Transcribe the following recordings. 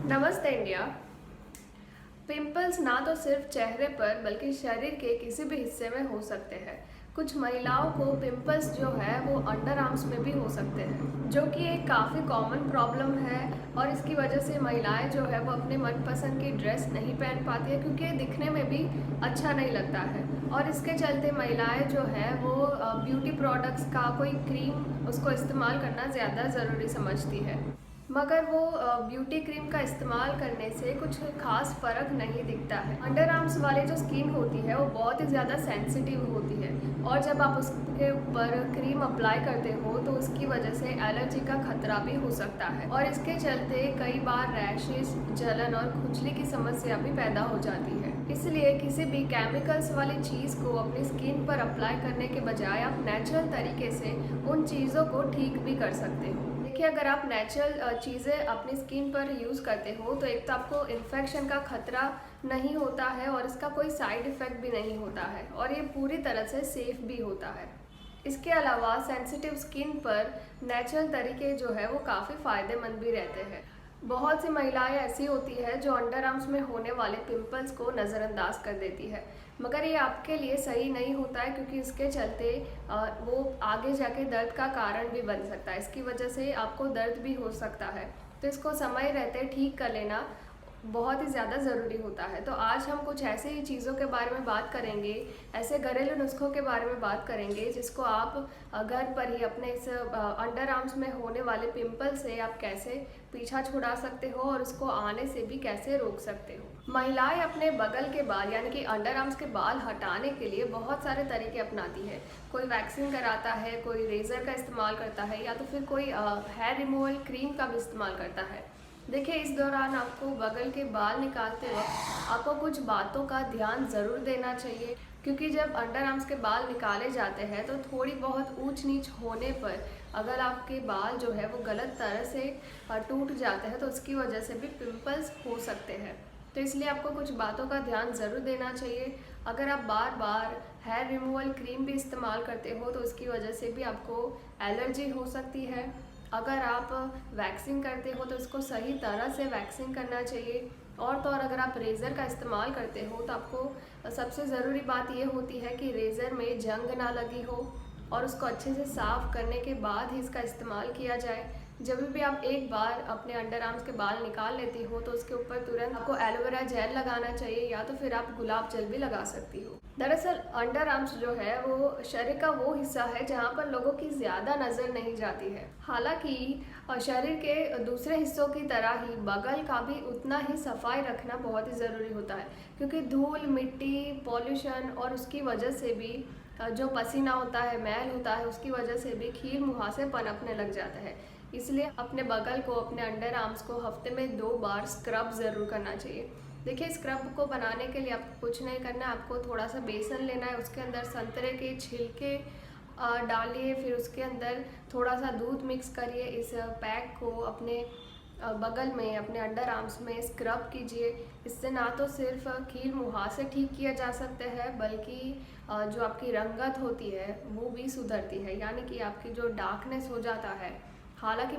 नमस्ते India. Pimples ना तो सिर्फ चेहरे पर बल्कि शरीर के किसी भी हिस्से में हो सकते हैं। कुछ महिलाओं को पिंपल्स जो है वो अंडर आर्म्स में भी हो सकते हैं, जो कि एक काफ़ी कॉमन प्रॉब्लम है। और इसकी वजह से महिलाएं जो है वो अपने मनपसंद की ड्रेस नहीं पहन पाती है, क्योंकि ये दिखने में भी अच्छा नहीं लगता है। और इसके चलते महिलाएं जो है वो ब्यूटी प्रोडक्ट्स का कोई क्रीम उसको इस्तेमाल करना ज़्यादा ज़रूरी समझती है, मगर वो ब्यूटी क्रीम का इस्तेमाल करने से कुछ खास फ़र्क नहीं दिखता है। अंडर आर्म्स वाले जो स्किन होती है वो बहुत ही ज़्यादा सेंसिटिव होती है, और जब आप उसके ऊपर क्रीम अप्लाई करते हो तो उसकी वजह से एलर्जी का खतरा भी हो सकता है, और इसके चलते कई बार रैशेस, जलन और खुजली की समस्या भी पैदा हो जाती है। इसलिए किसी भी केमिकल्स वाली चीज़ को अपनी स्किन पर अप्लाई करने के बजाय आप नेचुरल तरीके से उन चीज़ों को ठीक भी कर सकते हो। देखिए, अगर आप नेचुरल चीज़ें अपनी स्किन पर यूज़ करते हो तो एक तो आपको इन्फेक्शन का खतरा नहीं होता है, और इसका कोई साइड इफ़ेक्ट भी नहीं होता है, और ये पूरी तरह से सेफ़ भी होता है। इसके अलावा सेंसिटिव स्किन पर नेचुरल तरीके जो है वो काफ़ी फ़ायदेमंद भी रहते हैं। बहुत सी महिलाएं ऐसी होती है जो अंडर आर्म्स में होने वाले पिंपल्स को नज़रअंदाज कर देती है, मगर ये आपके लिए सही नहीं होता है, क्योंकि इसके चलते वो आगे जाके दर्द का कारण भी बन सकता है। इसकी वजह से आपको दर्द भी हो सकता है, तो इसको समय रहते ठीक कर लेना बहुत ही ज़्यादा ज़रूरी होता है। तो आज हम कुछ ऐसे ही चीज़ों के बारे में बात करेंगे, ऐसे घरेलू नुस्खों के बारे में बात करेंगे जिसको आप घर पर ही अपने इस अंडर आर्म्स में होने वाले पिंपल से आप कैसे पीछा छुड़ा सकते हो, और उसको आने से भी कैसे रोक सकते हो। महिलाएं अपने बगल के बाल यानी कि अंडर आर्म्स के बाल हटाने के लिए बहुत सारे तरीके अपनाती है। कोई वैक्सिंग कराता है, कोई रेज़र का इस्तेमाल करता है, या तो फिर कोई हेयर रिमूवल क्रीम का भी इस्तेमाल करता है। देखिए, इस दौरान आपको बगल के बाल निकालते वक्त आपको कुछ बातों का ध्यान ज़रूर देना चाहिए, क्योंकि जब अंडर आर्म्स के बाल निकाले जाते हैं तो थोड़ी बहुत ऊंच नीच होने पर अगर आपके बाल जो है वो गलत तरह से टूट जाते हैं तो उसकी वजह से भी पिंपल्स हो सकते हैं। तो इसलिए आपको कुछ बातों का ध्यान ज़रूर देना चाहिए। अगर आप बार बार हेयर रिमूवल क्रीम भी इस्तेमाल करते हो तो उसकी वजह से भी आपको एलर्जी हो सकती है। अगर आप वैक्सिंग करते हो तो इसको सही तरह से वैक्सिंग करना चाहिए। और तो और अगर आप रेज़र का इस्तेमाल करते हो तो आपको सबसे ज़रूरी बात ये होती है कि रेज़र में जंग ना लगी हो, और उसको अच्छे से साफ़ करने के बाद ही इसका इस्तेमाल किया जाए। जब भी आप एक बार अपने अंडर आर्म्स के बाल निकाल लेती हो तो उसके ऊपर तुरंत आपको एलोवेरा जेल लगाना चाहिए, या तो फिर आप गुलाब जल भी लगा सकती हो। दरअसल अंडर आर्म्स जो है वो शरीर का वो हिस्सा है जहाँ पर लोगों की ज़्यादा नज़र नहीं जाती है। हालांकि शरीर के दूसरे हिस्सों की तरह ही बगल का भी उतना ही सफाई रखना बहुत ही ज़रूरी होता है, क्योंकि धूल, मिट्टी, पॉल्यूशन और उसकी वजह से भी जो पसीना होता है, मैल होता है, उसकी वजह से भी खील मुहासे पनपने लग जाता है। इसलिए अपने बगल को, अपने अंडर आर्म्स को हफ्ते में 2 बार स्क्रब ज़रूर करना चाहिए। देखिए, स्क्रब को बनाने के लिए आपको कुछ नहीं करना है, आपको थोड़ा सा बेसन लेना है, उसके अंदर संतरे के छिलके डालिए, फिर उसके अंदर थोड़ा सा दूध मिक्स करिए। इस पैक को अपने बगल में, अपने अंडर आर्म्स में स्क्रब कीजिए। इससे ना तो सिर्फ कील मुहासे ठीक किया जा सकता है, बल्कि जो आपकी रंगत होती है वो भी सुधरती है, यानी कि आपकी जो डार्कनेस हो जाता है। हालांकि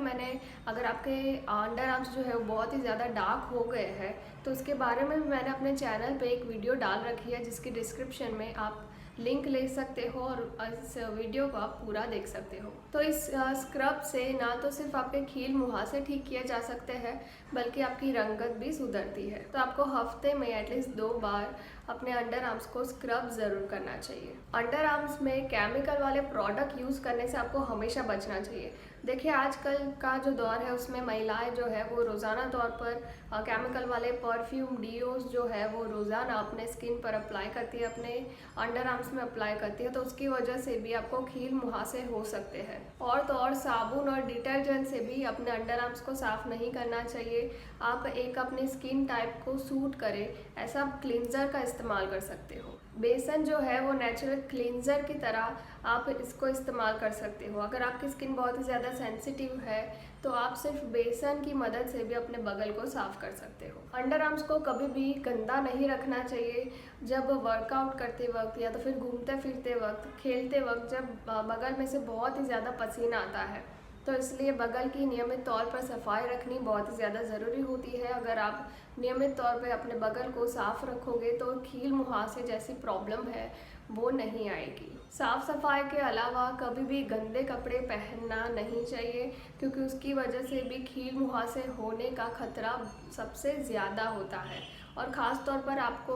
अगर आपके अंडर आर्म्स जो है वो बहुत ही ज़्यादा डार्क हो गए हैं तो उसके बारे में भी मैंने अपने चैनल पे एक वीडियो डाल रखी है, जिसकी डिस्क्रिप्शन में आप लिंक ले सकते हो और इस वीडियो को आप पूरा देख सकते हो। तो इस स्क्रब से ना तो सिर्फ आपके खील मुहासे ठीक किए जा सकते हैं, बल्कि आपकी रंगत भी सुधरती है। तो आपको हफ्ते में एटलीस्ट 2 बार अपने अंडर आर्म्स को स्क्रब ज़रूर करना चाहिए। अंडर आर्म्स में केमिकल वाले प्रोडक्ट यूज़ करने से आपको हमेशा बचना चाहिए। देखिए, आजकल का जो दौर है उसमें महिलाएं जो है वो रोज़ाना तौर पर केमिकल वाले परफ्यूम, डीओज जो है वो रोज़ाना अपने स्किन पर अप्लाई करती है, अपने अंडर आर्म्स में अप्लाई करती है, तो उसकी वजह से भी आपको खील मुहासे हो सकते हैं। और तो और साबुन और डिटर्जेंट से भी अपने अंडर आर्म्स को साफ़ नहीं करना चाहिए। आप एक अपनी स्किन टाइप को सूट करे ऐसा क्लींजर का इस्तेमाल कर सकते हो। बेसन जो है वो नेचुरल क्लींजर की तरह आप इसको इस्तेमाल कर सकते हो। अगर आपकी स्किन बहुत ही ज़्यादा सेंसिटिव है तो आप सिर्फ बेसन की मदद से भी अपने बगल को साफ़ कर सकते हो। अंडर आर्म्स को कभी भी गंदा नहीं रखना चाहिए। जब वर्कआउट करते वक्त या तो फिर घूमते फिरते वक्त, खेलते वक्त, जब बगल में से बहुत ही ज़्यादा पसीना आता है तो इसलिए बगल की नियमित तौर पर सफाई रखनी बहुत ही ज़्यादा ज़रूरी होती है। अगर आप नियमित तौर पे अपने बगल को साफ़ रखोगे तो कील मुहासे जैसी प्रॉब्लम है वो नहीं आएगी। साफ़ सफाई के अलावा कभी भी गंदे कपड़े पहनना नहीं चाहिए, क्योंकि उसकी वजह से भी कील मुहासे होने का खतरा सबसे ज़्यादा होता है। और ख़ास तौर पर आपको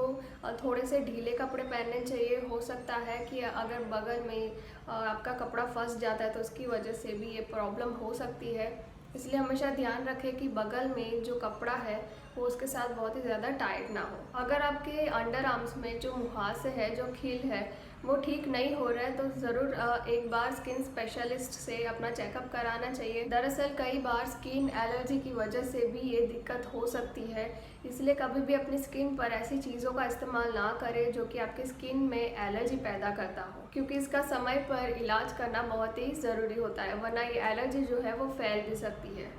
थोड़े से ढीले कपड़े पहनने चाहिए। हो सकता है कि अगर बगल में आपका कपड़ा फंस जाता है तो उसकी वजह से भी ये प्रॉब्लम हो सकती है। इसलिए हमेशा ध्यान रखें कि बगल में जो कपड़ा है वो उसके साथ बहुत ही ज़्यादा टाइट ना हो। अगर आपके अंडर आर्म्स में जो मुहासे है, जो खील है, वो ठीक नहीं हो रहा है तो ज़रूर एक बार स्किन स्पेशलिस्ट से अपना चेकअप कराना चाहिए। दरअसल कई बार स्किन एलर्जी की वजह से भी ये दिक्कत हो सकती है, इसलिए कभी भी अपनी स्किन पर ऐसी चीज़ों का इस्तेमाल ना करें जो कि आपकी स्किन में एलर्जी पैदा करता हो, क्योंकि इसका समय पर इलाज करना बहुत ही ज़रूरी होता है, वरना ये एलर्जी जो है वो फैल भी सकती है।